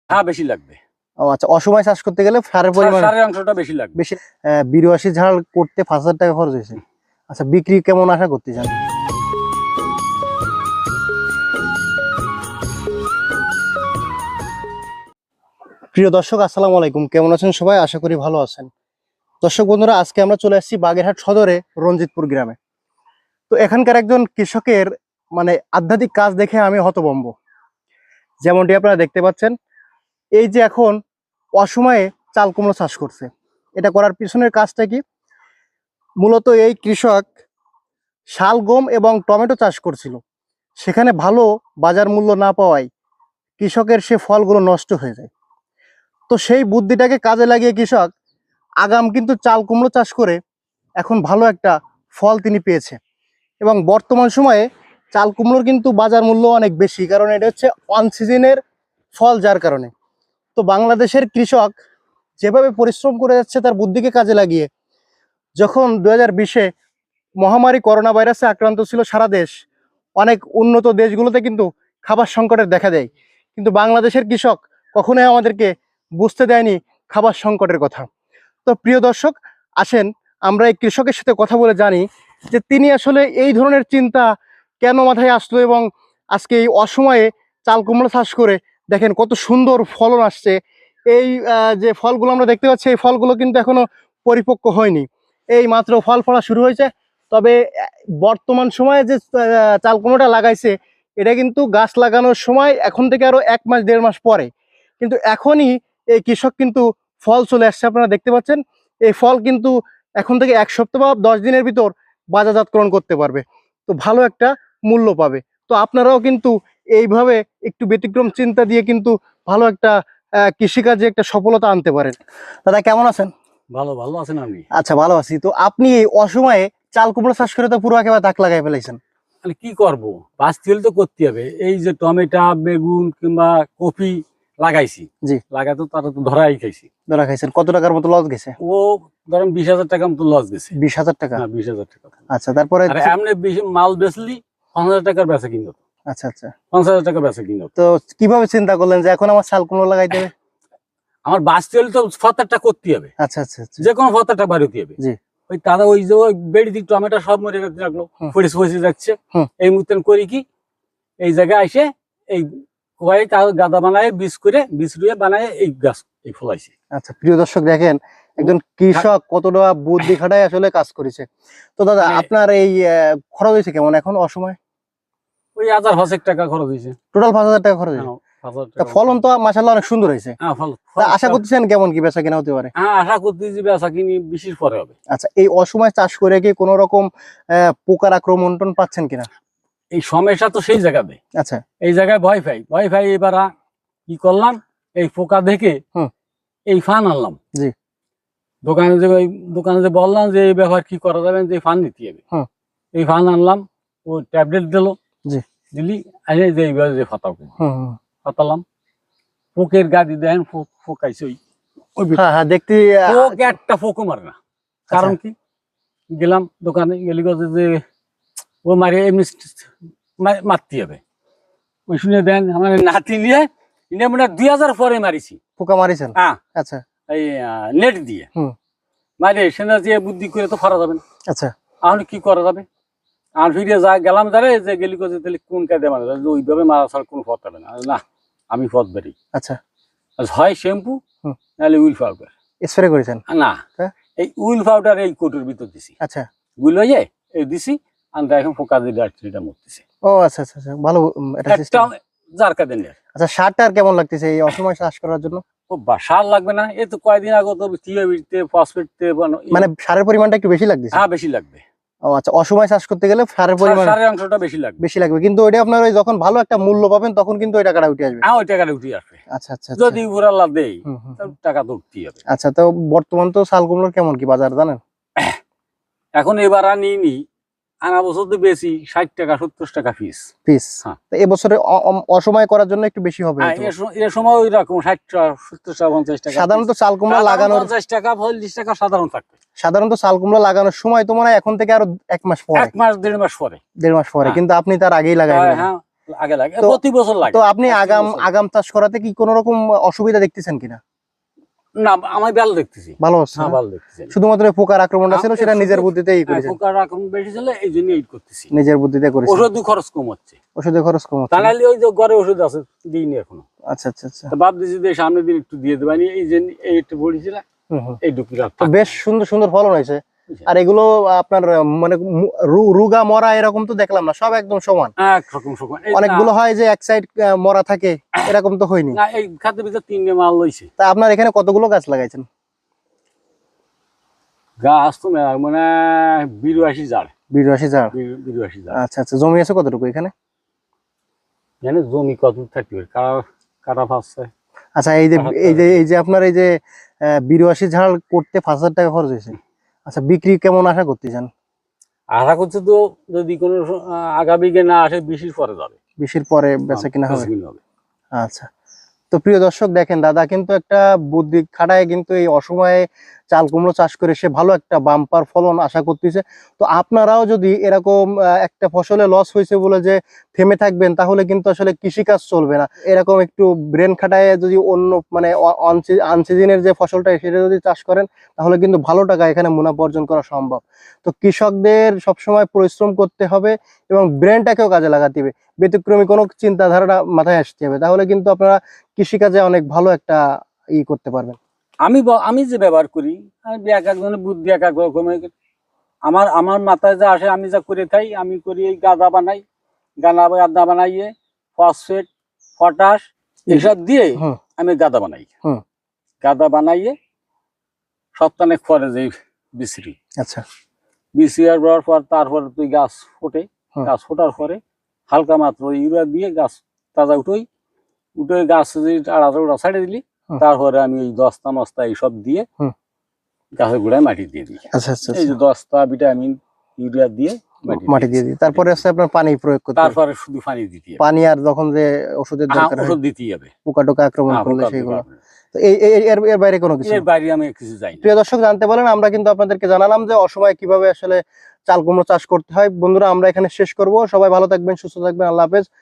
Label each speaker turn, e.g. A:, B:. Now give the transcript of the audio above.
A: হ্যাঁ বেশি লাগবে।
B: ও আচ্ছা, অসময় চাষ করতে গেলে সারের পরিমাণ
A: সারের অংশটা বেশি লাগবে।
B: বেশি। 82 ঝাড় করতে 5,000 টাকা খরচ হয়েছে। আচ্ছা, বিক্রি কেমন আশা করতেছেন? প্রিয় দর্শক, আসসালামু আলাইকুম। কেমন আছেন সবাই? আশা করি ভালো আছেন। দর্শক বন্ধুরা, আজকে আমরা চলে আসছি বাগেরহাট সদরে রঞ্জিতপুর গ্রামে। তো এখানকার একজন কৃষকের আধ্যাত্মিক কাজ দেখে আমি হতভম্ব। যেমনটি আপনারা দেখতে পাচ্ছেন, এই যে এখন অসময়ে চাল কুমড়ো চাষ করছে, এটা করার পিছনের কাজটা কি? মূলত এই কৃষক শালগম এবং টমেটো চাষ করছিল, সেখানে ভালো বাজার মূল্য না পাওয়ায় কৃষকের সে ফলগুলো নষ্ট হয়ে যায়। তো সেই বুদ্ধিটাকে কাজে লাগিয়ে কৃষক আগাম কিন্তু চাল কুমড়ো চাষ করে এখন ভালো একটা ফল তিনি পেয়েছে। এবং বর্তমান সময়ে চাল কুমড়োর কিন্তু বাজার মূল্য অনেক বেশি, কারণ এটা হচ্ছে অন সিজনের ফল, যার কারণে তো বাংলাদেশের কৃষক যেভাবে পরিশ্রম করে যাচ্ছে তার বুদ্ধিকে কাজে লাগিয়ে, যখন 2020-এ মহামারী করোনা ভাইরাসে আক্রান্ত ছিল সারা দেশ, অনেক উন্নত দেশগুলোতে কিন্তু খাবার সংকটের দেখা দেয়, কিন্তু বাংলাদেশের কৃষক কখনোই আমাদেরকে বুঝতে দেয়নি খাবার সংকটের কথা। তো প্রিয় দর্শক, আসেন আমরা এই কৃষকের সাথে কথা বলে জানি যে তিনি আসলে এই ধরনের চিন্তা কেন মাথায় আসলো, এবং আজকে এই অসময়ে চাল কুমড়ো চাষ করে দেখেন কত সুন্দর ফলন আসছে। এই যে ফলগুলো আমরা দেখতে পাচ্ছি, এই ফলগুলো কিন্তু এখনো পরিপক্ক হয়নি, এই মাত্র ফল ফলা শুরু হয়েছে। তবে বর্তমান সময়ে যে চাল কুমড়োটা লাগাইছে, এটা কিন্তু গাছ লাগানোর সময় এখন থেকে আরো 1 মাস 1.5 মাস পরে, কিন্তু এখনই এই কৃষক কিন্তু ফল চলে আসছে। আপনারা দেখতে পাচ্ছেন এই ফল কিন্তু এখন থেকে 1 সপ্তাহ বা 10 দিনের ভিতর বাজারজাতকরণ করতে পারবে, তো ভালো একটা মূল্য পাবে। তো আপনারাও কিন্তু এইভাবে একটু ব্যতিক্রম চিন্তা দিয়ে কিন্তু ভালো একটা কৃষিকাজে একটা সফলতা আনতে পারেন। দাদা, কেমন আছেন?
A: ভালো ভালো আছেন আপনি?
B: আচ্ছা, ভালো আছি। তো আপনি এই অসময়ে চাল কুমড়ো চাষ করে তো পুরো একেবারে তাক লাগাই ফেলাইছেন।
A: মানে কি করবো, বাঁচতে হলে তো করতে হবে। এই যে টমেটো, বেগুন কিংবা কপি লাগাইছি,
B: জি,
A: লাগাই তো তারা তো ধরাই খাইছি।
B: ধরা খাইছেন, কত টাকার মতো লস গেছে?
A: ও ধরেন 20,000 টাকা মতো লস গেছে।
B: 20,000 টাকা?
A: হ্যাঁ 20,000 টাকা।
B: আচ্ছা, তারপরে?
A: আর এমনি মাল বেচলি 5,000 টাকার বেচা কিনো।
B: আচ্ছা আচ্ছা,
A: 5,000 টাকা বেচা কিনো।
B: তো কিভাবে চিন্তা করলেন যে এখন আমার চাল কুমড়ো লাগাইতে হবে?
A: আমার বাঁচতে হলে তো ফতারটা করতে হবে।
B: আচ্ছা আচ্ছা আচ্ছা,
A: যে কোনো ফতারটা বাড়িতে হবে।
B: জি।
A: ওই তারা ওই যে ওই বেড়ি দিক টমেটো সব মরে রাখলো, ফসে যাচ্ছে। এই মুহূর্তে করি কি, এই জায়গায় এসে এই গাদা বানায় বীজ রুয়ে বানায় এই গাছ এই ফলাইছে।
B: আচ্ছা, প্রিয় দর্শক দেখেন একজন কৃষক কতটা বুদ্ধি খাটায় আসলে কাজ করেছে। তো দাদা, আপনার এই খরচ হয়েছে কেমন এখন অসময়?
A: ওই 1,000 টাকা খরচ হয়েছে।
B: টোটাল 5,000 টাকা খরচ হয়েছে। ফলন তো মাশাআল্লাহ অনেক সুন্দর হয়েছে। আশা করতেছেন কেমন কি বেচা কিনা হতে পারে?
A: হ্যাঁ, আশা করতেছি বেচা কিনি 20-এর পরে হবে।
B: আচ্ছা, এই অসময় চাষ করে কি কোনো রকম পোকার আক্রমণ পাচ্ছেন কিনা?
A: এই সমস্যা তো সেই জায়গাতে।
B: আচ্ছা,
A: এই জায়গায় ভয় পাই এবার কি করলাম, এই পোকা দেখে এই ফান আনলাম। জি, দোকানে যে বললাম যে এই ব্যবহার কি করা যাবে, যে ফান নিতে হবে। এই ফান আনলাম, ও ট্যাবলেট দিল, দিলি আরে যে এইভাবে যে ফাতালাম, পোকের গাদি দেন ফোকাইছে।
B: দেখতে
A: একটা ফোকও মারে না। কারণ কি, গেলাম দোকানে গেলি যে ও মারে এমনি মারতে হবে। ওই শুনে দেন আমার নাতি নিয়ে মনে 2,000 পরে মারিছি।
B: পোকা মারিছেন?
A: হ্যাঁ,
B: আচ্ছা,
A: এই নেট দিয়ে মারে সেনা দিয়ে বুদ্ধি করে তো ফরা যাবে না। আচ্ছা, এখন কি করা যাবে? আর ফিরে গেলাম যারে যে গেলি কোথায়, তাহলে কোন কাজে মারা যাবে, ওইভাবে মারা ছাড়া কোনো পথ পাবে না। না, আমি পথ বেরি। আচ্ছা, হয় শ্যাম্পু নাহলে উইল পাউডার
B: স্প্রে করেছেন?
A: না, এই উইল পাউডার এই কোটোর ভিতর দিছি। আচ্ছা, গুলো এই দিছি, আমরা এখন পোকা দিয়ে ডাক্তারিটা মরতেছে। ও আচ্ছা আচ্ছা, ভালো এটা সিস্টেম। জারকা দেন।
B: আচ্ছা, সারটা আর কেমন লাগতেছে এই অসময় চাষ করার জন্য?
A: ও সার লাগবে না, এই তো কয়েকদিন আগে তো টিএবিতে ফসফেটতে
B: মানে সারের পরিমাণটা একটু বেশি লাগতেছে?
A: হ্যাঁ, বেশি লাগবে।
B: ও আচ্ছা, অসময় চাষ করতে গেলে সারের পরিমাণ,
A: সারের অংশটা বেশি লাগবে,
B: কিন্তু ওইটা আপনার ওই যখন ভালো একটা মূল্য পাবেন তখন কিন্তু ওই টাকাটা উঠে আসবে।
A: হ্যাঁ, ওই টাকাটা উঠে আসবে।
B: আচ্ছা আচ্ছা,
A: যদি উপরাল্লাহ দেই টাকা তো উঠতেই হবে।
B: আচ্ছা, তো বর্তমান তো চাল কুমড়োর কেমন কি বাজার জানেন?
A: এখন এবার নিই আনা বছর তো বেশি 60 টাকা 70 টাকা পিস।
B: তো এবছরে অসময় করার জন্য একটু বেশি হবে?
A: এর সময় ওই রকম 60 টাকা 70 টাকা 50 টাকা।
B: সাধারণত চাল কুমড়া লাগানোর
A: 50 টাকা 40 টাকা সাধারণ থাকবে।
B: সাধারণত চাল কুমড়া লাগানোর সময় তো মনে হয় এখন থেকে আরো 1 মাস পরে,
A: 1 মাস 1.5 মাস পরে।
B: 1.5 মাস পরে, কিন্তু আপনি তার আগেই লাগাই।
A: হ্যাঁ, আগে লাগে
B: তো-
A: প্রতি বছর লাগে।
B: তো আপনি
A: প্রতি
B: আগাম
A: বছর।
B: আগাম চাষ করাতে কি কোনো রকম অসুবিধা দেখতেছেন কিনা?
A: না আমি ভালো দেখতেছি।
B: ভালো হচ্ছে
A: হ্যাঁ
B: না?
A: ভালো দেখতেছি।
B: শুধুমাত্র এই পোকার আক্রমণটা ছিল, সেটা
A: শুধু-
B: নিজের বুদ্ধিতেই
A: হ্যাঁ,
B: করেছেন।
A: পোকার আক্রমণ বেশি ছিল এই জন্য এই করতেছি।
B: নিজের বুদ্ধিতে করেছেন।
A: ওষুধ খরচ কম হচ্ছে,
B: ওষুধের খরচ কম হচ্ছে
A: তা
B: না?
A: নাহলে ওই যে ঘরে ওষুধ আছে দিইনি এখনো।
B: আচ্ছা আচ্ছা আচ্ছা।
A: তো ভাবতেছি যে সামনের দিন একটু দিয়ে দেবানি, এই জন্য এই একটু বড়িছিল
B: হুম হুম।
A: এই ডুপ্লিকেট।
B: তো বেশ সুন্দর সুন্দর ফলন হয়েছে। আর এগুলো আপনার মানে রুগা মরা এরকম তো দেখলাম না, সব একদম সমান।
A: একরকম সমান।
B: অনেকগুলো হয় যে এক সাইড মরা থাকে, এরকম তো হয়নি।
A: না এই খাদ্যের ভিতরে 3টে মাল লইছে।
B: তা আপনার এখানে কতগুলো গাছ লাগাইছেন?
A: গাছ তো মানে 82 ঝাড়।
B: 82 ঝাড়।
A: 82 ঝাড়।
B: আচ্ছা আচ্ছা। জমি আছে কতটুকু এখানে?
A: জানে জমি কত থাকবে, কাটা পাচ্ছে।
B: আচ্ছা, এই যে আপনার এই যে 82 ঝাড় করতে 5,000 টাকা খরচ হয়েছে। আচ্ছা, বিক্রি কেমন আশা করতেছেন?
A: আশা করছে তো যদি কোনো আগামী না আসে 20-এর পরে যাবে।
B: 20-এর পরে বেচা কিনা হবে।
A: বেচা কিনা হবে।
B: আচ্ছা। তো প্রিয় দর্শক দেখেন, দাদা কিন্তু একটা বুদ্ধি খাটায় কিন্তু এই অসময়ে চাল কুমড়ো চাষ করে সে ভালো একটা বাম্পার ফলন আশা করতেছে। তো আপনারাও যদি এরকম একটা ফসলে লস হয়েছে বলে যে থেমে থাকবেন, তাহলে কিন্তু আসলে কৃষিকাজ চলবে না। এরকম একটু ব্রেন খাটায় যদি অন্য মানে আনসিজনের যে ফসলটা সেটা যদি চাষ করেন, তাহলে কিন্তু ভালো টাকা এখানে মুনাফা অর্জন করা সম্ভব। তো কৃষকদের সবসময় পরিশ্রম করতে হবে এবং ব্রেনটাকেও কাজে লাগাতে হবে। ব্যতিক্রমী কোনো চিন্তাধারাটা মাথায় আসতে হবে, তাহলে কিন্তু আপনারা কৃষিকাজে অনেক ভালো একটা করতে পারবেন।
A: আমি যে ব্যবহার করি, আমি এক একজনের বুদ্ধি এক এক রকমের। আমার মাথায় যা আসে আমি যা করে খাই, আমি করি এই গাদা বানাইয়ে ফসফেট, পটাশ এসব দিয়ে আমি গাদা বানাই। গাদা বানাইয়ে সপ্তাহে পরে যে বিচরি।
B: আচ্ছা।
A: বিচরি আর পর তারপরে তুই গাছ ফোটে, গাছ ফোটার পরে হালকা মাত্র ইউরিয়া দিয়ে গাছ তাজা উঠে গাছ আড়া ছাড়ে দিলি, তারপরে আমি ওই দস্তা মস্তা এইসব দিয়ে গাছের গোড়ায় মাটি দিয়ে দিই।
B: আচ্ছা আচ্ছা।
A: এই যে দস্তা ভিটামিন ইউরিয়া দিয়ে
B: মাটি দিয়ে দিই, তারপরে আছে আপনার পানি প্রয়োগ করতে হবে।
A: তারপরে শুধু পানি দিতে হবে।
B: পানি আর যখন যে ওষুধের দরকার হয়
A: ওষুধ দিতেই হবে,
B: পোকা টোকা আক্রমণ করলে সেগুলো। তো এর বাইরে কোনো কিছু?
A: এর বাইরে আমি কিছু যাই না।
B: প্রিয় দর্শক জানতে পারেন, আমরা কিন্তু আপনাদেরকে জানালাম যে অসময়ে কিভাবে আসলে চাল কুমড়ো চাষ করতে হয়। বন্ধুরা, আমরা এখানে শেষ করব। সবাই ভালো থাকবেন, সুস্থ থাকবেন। আল্লাহ হাফেজ।